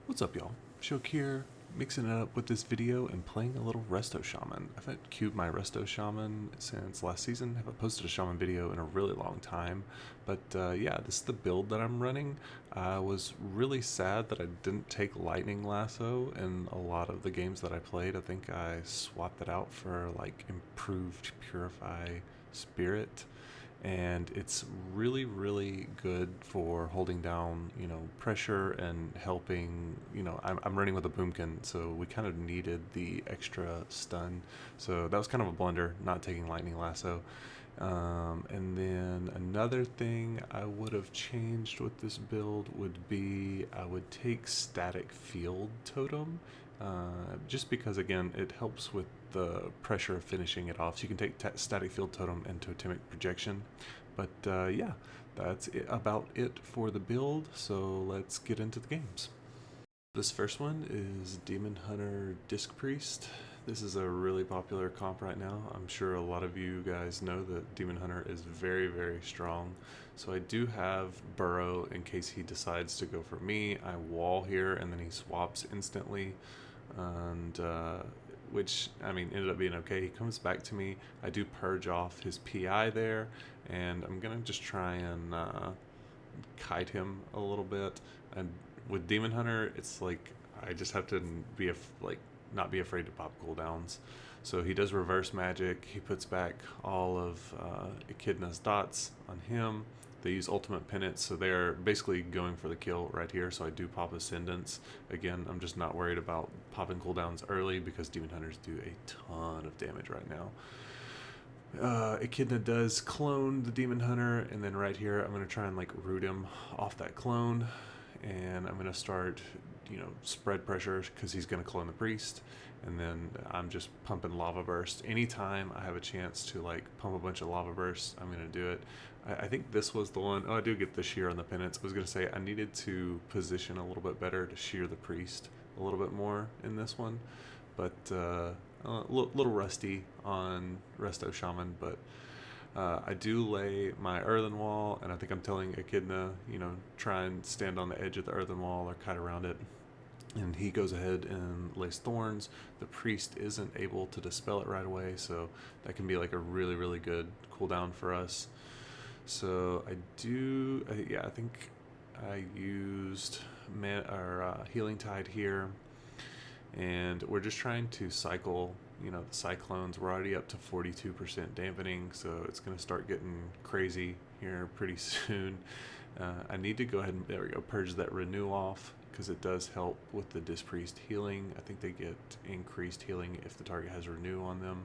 What's up, y'all? Shook here, mixing it up with this video and playing a little Resto Shaman. I haven't queued my Resto Shaman since last season. I haven't posted a Shaman video in a really long time. But yeah, this is the build that I'm running. I was really sad that I didn't take Lightning Lasso in a lot of the games that I played. I think I swapped it out for like improved Purify Spirit, and it's really good for holding down, pressure and helping. I'm running with a Boomkin, so we kind of needed the extra stun, so that was kind of a blunder not taking Lightning Lasso. And then another thing I would have changed with this build would be I would take Static Field Totem, just because again it helps with the pressure of finishing it off. So you can take Static Field Totem and Totemic Projection. But yeah, that's about it for the build, so let's get into the games. This first one is Demon Hunter Disc Priest. This is a really popular comp right now. I'm sure a lot of you guys know that Demon Hunter is very strong. So I do have Burrow in case he decides to go for me. I wall here and then he swaps instantly, and which, I mean, ended up being okay. He comes back to me. I do purge off his PI there, and I'm gonna just try and kite him a little bit. And with Demon Hunter, it's like I just have to be not be afraid to pop cooldowns. So he does reverse magic. He puts back all of Echidna's dots on him. They use ultimate pennant, so they're basically going for the kill right here. So I do pop Ascendance. Again, I'm just not worried about popping cooldowns early because Demon Hunters do a ton of damage right now. Echidna does clone the Demon Hunter, and then right here I'm going to try and like root him off that clone, and I'm going to start, spread pressure because he's going to clone the priest, and then I'm just pumping Lavaburst. Anytime I have a chance to like pump a bunch of Lavabursts, I'm going to do it. I think this was the one. Oh, I do get the shear on the penance. I was going to say I needed to position a little bit better to shear the priest a little bit more in this one, but a little rusty on Resto Shaman. But I do lay my earthen wall, and I think I'm telling Echidna, try and stand on the edge of the earthen wall or kite around it. And he goes ahead and lays thorns. The priest isn't able to dispel it right away, so that can be like a really good cooldown for us. So I think I used Healing Tide here, and we're just trying to cycle, the cyclones. We're already up to 42% dampening, so it's going to start getting crazy here pretty soon. I need to go ahead and, there we go, purge that renew off, because it does help with the Disc Priest healing. I think they get increased healing if the target has renew on them.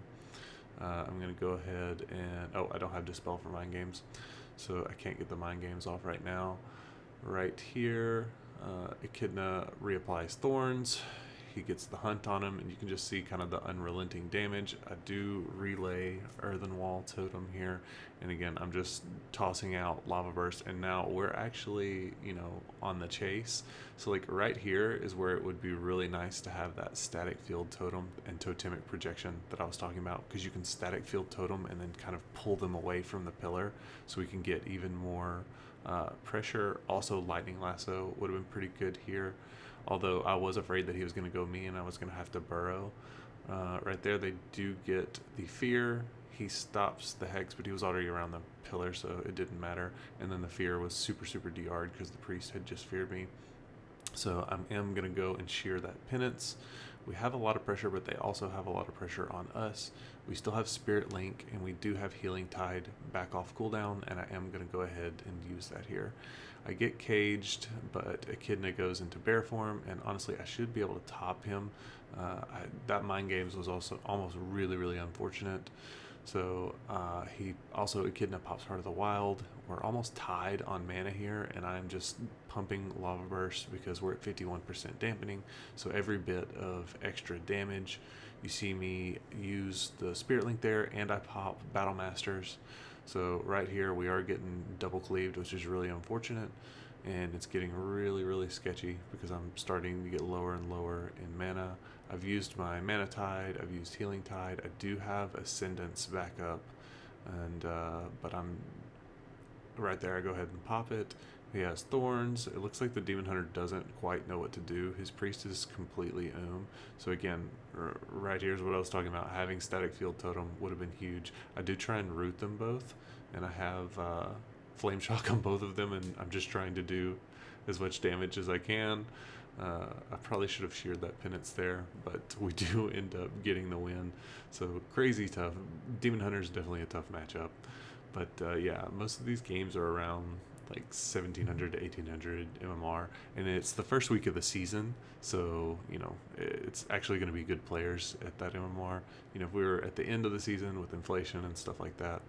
I'm going to go ahead and, oh, I don't have Dispel for Mind Games, so I can't get the Mind Games off right now. Right here, Echidna reapplies Thorns. He gets the Hunt on him, and you can just see kind of the unrelenting damage. I do relay Earthen Wall Totem here, and again, I'm just tossing out Lava Burst, and now we're actually, on the chase. So like right here is where it would be really nice to have that Static Field Totem and Totemic Projection that I was talking about, because you can Static Field Totem and then kind of pull them away from the pillar, so we can get even more pressure. Also, Lightning Lasso would have been pretty good here, although I was afraid that he was going to go me and I was going to have to burrow. Right there, they do get the fear. He stops the hex, but he was already around the pillar, so it didn't matter. And then the fear was super DR'd because the priest had just feared me. So I am going to go and shear that penance. We have a lot of pressure, but they also have a lot of pressure on us. We still have Spirit Link, and we do have Healing Tide back off cooldown, and I am going to go ahead and use that here. I get caged, but Echidna goes into bear form, and honestly, I should be able to top him. That Mind Games was also almost really unfortunate. So Echidna pops Heart of the Wild. We're almost tied on mana here, and I'm just pumping Lava Burst because we're at 51% dampening. So every bit of extra damage, you see me use the Spirit Link there, and I pop Battle Masters. So right here we are getting double cleaved, which is really unfortunate, and it's getting really sketchy because I'm starting to get lower and lower in mana. I've used my Mana Tide, I've used Healing Tide, I do have Ascendance backup, and but I'm right there. I go ahead and pop it, He has thorns. It looks like the demon hunter doesn't quite know what to do. His priest is completely So again, right here's what I was talking about. Having static field totem would have been huge. I do try and root them both, and I have flame shock on both of them, and I'm just trying to do as much damage as I can. I probably should have sheared that penance there, but we do end up getting the win. So crazy tough. Demon hunter is definitely a tough matchup, but yeah, most of these games are around like 1700 to 1800 MMR, and it's the first week of the season, so you know it's actually going to be good players at that MMR. You know, if we were at the end of the season with inflation and stuff like that,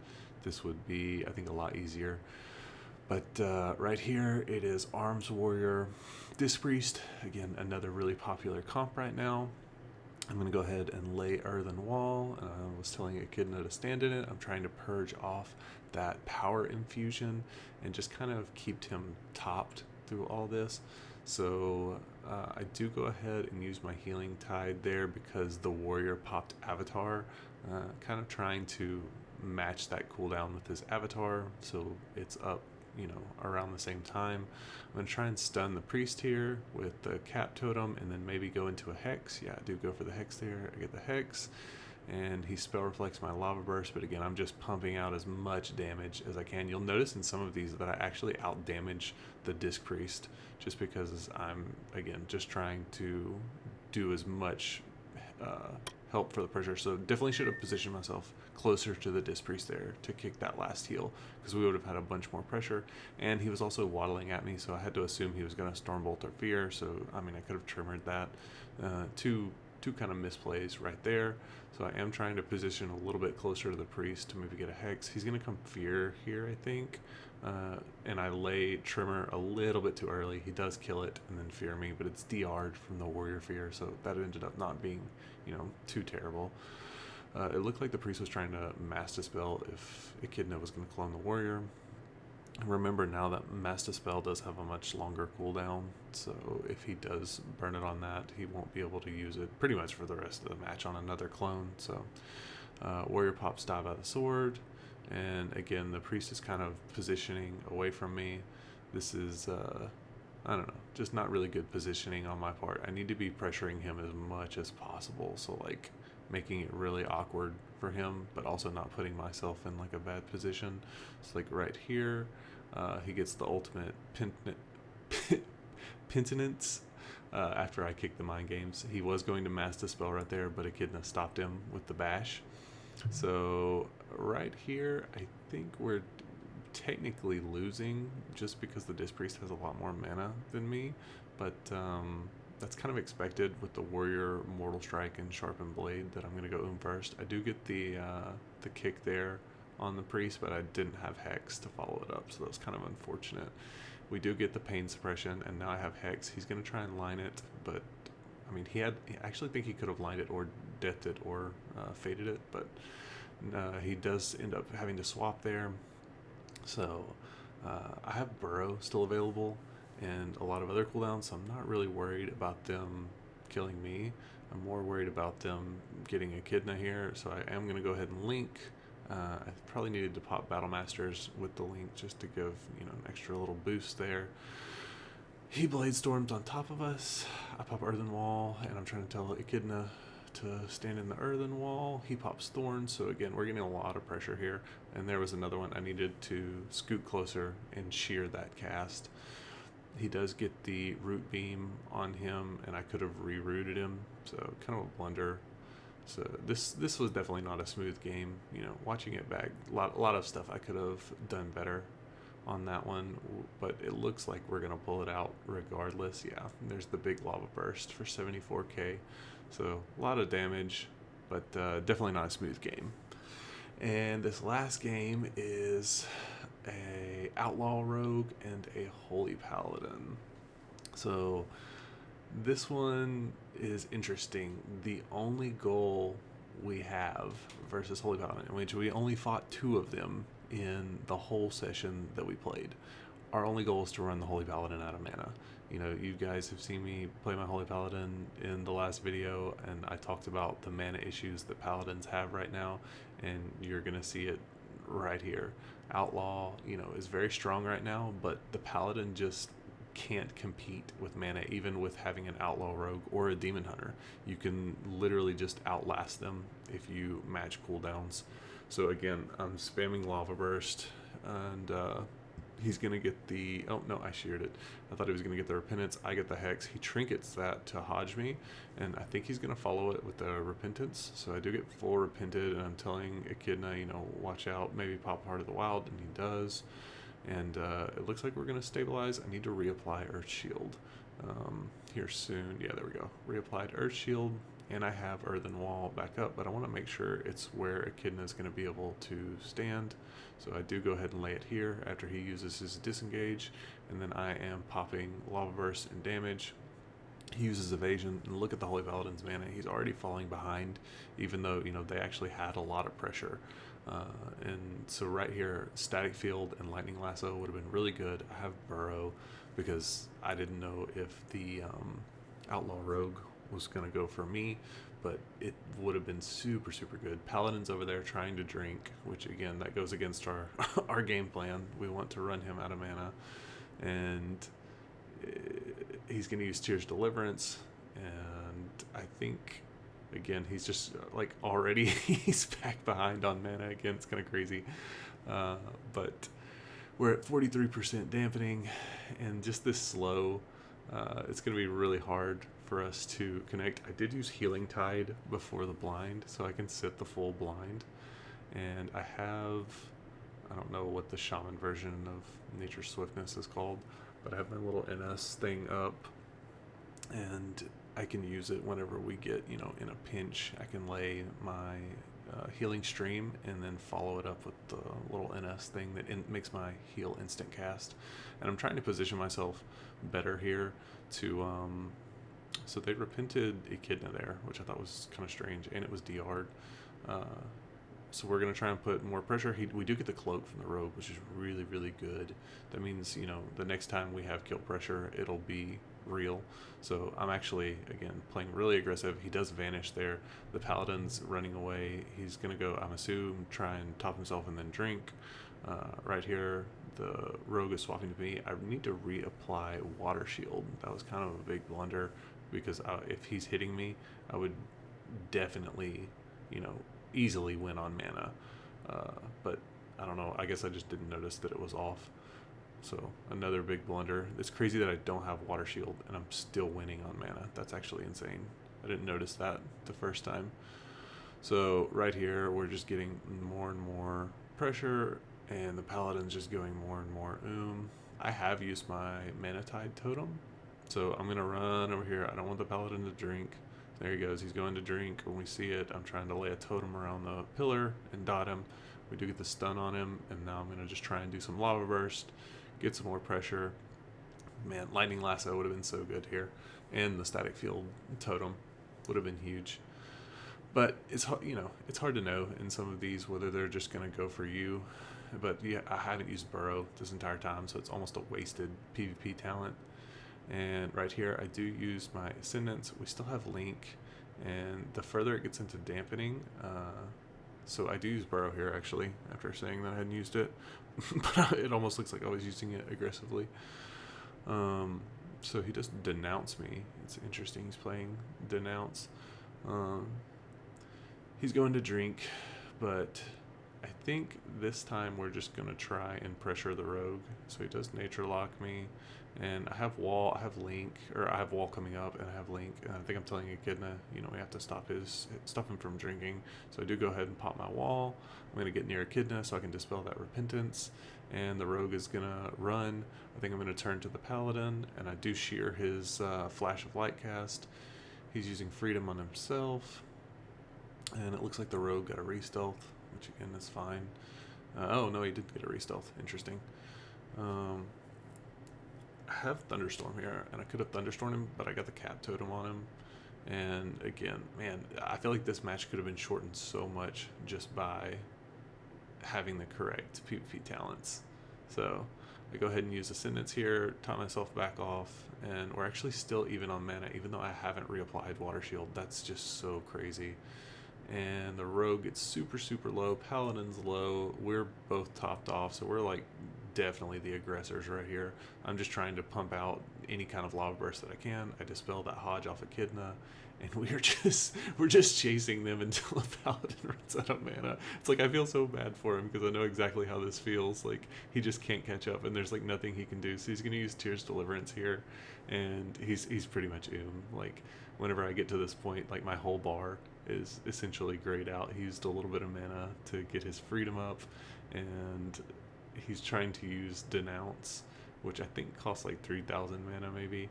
this would be, I think, a lot easier. But right here it is Arms Warrior Disc Priest, again another really popular comp right now. I'm going to go ahead and lay Earthen Wall. I was telling Echidna to stand in it. I'm trying to purge off that power infusion and just kind of keep him topped through all this. So I do go ahead and use my Healing Tide there because the warrior popped Avatar, kind of trying to match that cooldown with his Avatar, so it's up, you know, around the same time. I'm going to try and stun the priest here with the Cap Totem and then maybe go into a Hex. Yeah, I do go for the Hex there. I get the Hex, and he spell reflects my Lavaburst, but again, I'm just pumping out as much damage as I can. You'll notice in some of these that I actually out damage the Disc Priest just because I'm, again, just trying to do as much help for the pressure. So definitely should have positioned myself closer to the Disc Priest there to kick that last heal, because we would have had a bunch more pressure. And he was also waddling at me, so I had to assume he was going to Stormbolt or Fear. So I mean, I could have trimmered that. Two kind of misplays right there. So I am trying to position a little bit closer to the priest to maybe get a Hex. He's going to come Fear here, I think. And I lay Trimmer a little bit too early. He does kill it and then Fear me, but it's DR'd from the Warrior Fear, so that ended up not being, you know, too terrible. It looked like the priest was trying to Mass Dispel if Echidna was going to clone the warrior. Remember now that Mass Dispel does have a much longer cooldown, so if he does burn it on that, he won't be able to use it pretty much for the rest of the match on another clone. So warrior pops Dive out of the sword, and again the priest is kind of positioning away from me. This is I don't know, just not really good positioning on my part. I need to be pressuring him as much as possible, so like making it really awkward for him, but also not putting myself in like a bad position. So like right here, he gets the ultimate penitence after I kick the Mind Games. He was going to Mass Dispel right there, but Echidna stopped him with the bash. So right here, I think we're technically losing just because the Disc Priest has a lot more mana than me, but that's kind of expected with the Warrior, Mortal Strike, and Sharpened Blade that I'm going to go first. I do get the kick there on the Priest, but I didn't have Hex to follow it up, so that was kind of unfortunate. We do get the Pain Suppression, and now I have Hex. He's going to try and line it, but I mean, I actually think he could have lined it or deathed it or faded it, but he does end up having to swap there. So I have Burrow still available and a lot of other cooldowns, so I'm not really worried about them killing me. I'm more worried about them getting Echidna here, so I am going to go ahead and link. I probably needed to pop Battle Masters with the link just to give, you know, an extra little boost there. He Blade Storms on top of us. I pop Earthen Wall, and I'm trying to tell Echidna to stand in the Earthen Wall. He pops Thorns, so again, we're getting a lot of pressure here. And there was another one. I needed to scoot closer and shear that cast. He does get the Root Beam on him, and I could have re-rooted him, so kind of a blunder. So this was definitely not a smooth game. You know, watching it back, a lot of stuff I could have done better on that one, but it looks like we're gonna pull it out regardless. Yeah, there's the big Lavaburst for 74k, so a lot of damage, but definitely not a smooth game. And this last game is a Outlaw Rogue and a Holy Paladin. So this one is interesting. The only goal we have versus Holy Paladin, in which we only fought 2 of them in the whole session that we played. Our only goal is to run the Holy Paladin out of mana. You know, you guys have seen me play my Holy Paladin in the last video, and I talked about the mana issues that Paladins have right now, and you're gonna see it right here. Outlaw, you know, is very strong right now, but the Paladin just can't compete with mana, even with having an Outlaw Rogue or a Demon Hunter. You can literally just outlast them if you match cooldowns. So again, I'm spamming Lavaburst, and he's gonna get the, oh no, I sheared it. I thought he was gonna get the Repentance. I get the Hex. He trinkets that to hodge me, and I think he's gonna follow it with the Repentance. So I do get full repented, and I'm telling Echidna, you know, watch out, maybe pop Heart of the Wild, and he does. And it looks like we're gonna stabilize. I need to reapply Earth Shield here soon. Yeah, there we go. Reapplied Earth Shield, and I have Earthen Wall back up, but I want to make sure it's where Echidna is going to be able to stand. So I do go ahead and lay it here after he uses his disengage, and then I am popping Lava Burst and damage. He uses evasion, and look at the Holy Paladin's mana. He's already falling behind, even though, you know, they actually had a lot of pressure. And so right here, Static Field and Lightning Lasso would have been really good. I have Burrow because I didn't know if the Outlaw Rogue was going to go for me, but it would have been super, super good. Paladin's over there trying to drink, which again, that goes against our our game plan. We want to run him out of mana, and he's going to use Tears Deliverance, and I think, again, he's just like already he's back behind on mana again. It's kind of crazy, but we're at 43% dampening, and just this slow, it's going to be really hard for us to connect. I did use Healing Tide before the blind, so I can sit the full blind, and I don't know what the Shaman version of Nature's Swiftness is called, but I have my little NS thing up, and I can use it whenever we get, you know, in a pinch. I can lay my healing stream and then follow it up with the little NS thing that makes my heal instant cast. And I'm trying to position myself better here to so they repented Echidna there, which I thought was kind of strange, and it was DR'd. So we're going to try and put more pressure. We do get the cloak from the rogue, which is really, really good. That means, you know, the next time we have kill pressure, it'll be real. So I'm actually, again, playing really aggressive. He does vanish there. The Paladin's running away. He's going to go, I'm assuming, try and top himself and then drink. Right here, the rogue is swapping to me. I need to reapply Water Shield. That was kind of a big blunder, because if he's hitting me, I would definitely, you know, easily win on mana. But I don't know. I guess I just didn't notice that it was off. So another big blunder. It's crazy that I don't have Water Shield and I'm still winning on mana. That's actually insane. I didn't notice that the first time. So right here, we're just getting more and more pressure, and the Paladin's just going more and more. I have used my Mana Tide totem, so I'm gonna run over here. I don't want the Paladin to drink. There he goes. He's going to drink. When we see it, I'm trying to lay a totem around the pillar and dot him. We do get the stun on him, and now I'm going to just try and do some Lava Burst, get some more pressure. Man, Lightning Lasso would have been so good here, and the Static Field totem would have been huge. But it's, you know, it's hard to know in some of these whether they're just going to go for you. But yeah, I haven't used Burrow this entire time, so it's almost a wasted PvP talent. And right here, I do use my Ascendance. We still have Link, and the further it gets into dampening, so I do use Burrow here, actually, after saying that I hadn't used it. But it almost looks like I was using it aggressively. So he doesn't denounce me. It's interesting. He's playing Denounce. He's going to drink, but I think this time we're just going to try and pressure the rogue. So he does Nature Lock me. And I have Wall, I have Link, or I have Wall coming up, and I have Link, and I think I'm telling Echidna, you know, we have to stop him from drinking. So I do go ahead and pop my Wall. I'm going to get near Echidna so I can dispel that Repentance, and the Rogue is going to run. I think I'm going to turn to the Paladin, and I do shear his Flash of Light cast. He's using Freedom on himself, and it looks like the Rogue got a re-stealth, which again is fine. Oh no, he did get a re-stealth. Interesting. I have Thunderstorm here, and I could have Thunderstormed him, but I got the Cap Totem on him. And again, man, I feel like this match could have been shortened so much just by having the correct PvP talents. So I go ahead and use Ascendance here, top myself back off, and we're actually still even on mana, even though I haven't reapplied Water Shield. That's just so crazy. and the rogue gets super low, paladin's low, we're both topped off, so we're like definitely the aggressors right here. I'm just trying to pump out any kind of lava burst that I can. I dispel that Hodge off Echidna, and we're just chasing them until a paladin runs out of mana. It's like I feel so bad for him because I know exactly how this feels. Like he just can't catch up, and there's like nothing he can do. So he's gonna use Tears Deliverance here, and he's pretty much like whenever I get to this point, like my whole bar is essentially grayed out. He used a little bit of mana to get his freedom up, and he's trying to use Denounce, which I think costs like 3,000 mana maybe.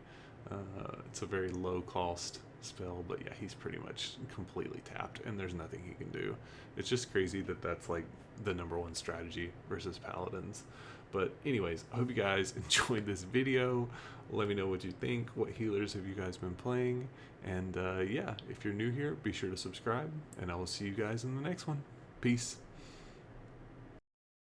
It's a very low cost spell, but yeah, he's pretty much completely tapped, and there's nothing he can do. It's just crazy that that's like the #1 strategy versus paladins. But anyways, I hope you guys enjoyed this video. Let me know what you think. What healers have you guys been playing? And yeah, if you're new here, be sure to subscribe, and I will see you guys in the next one. Peace.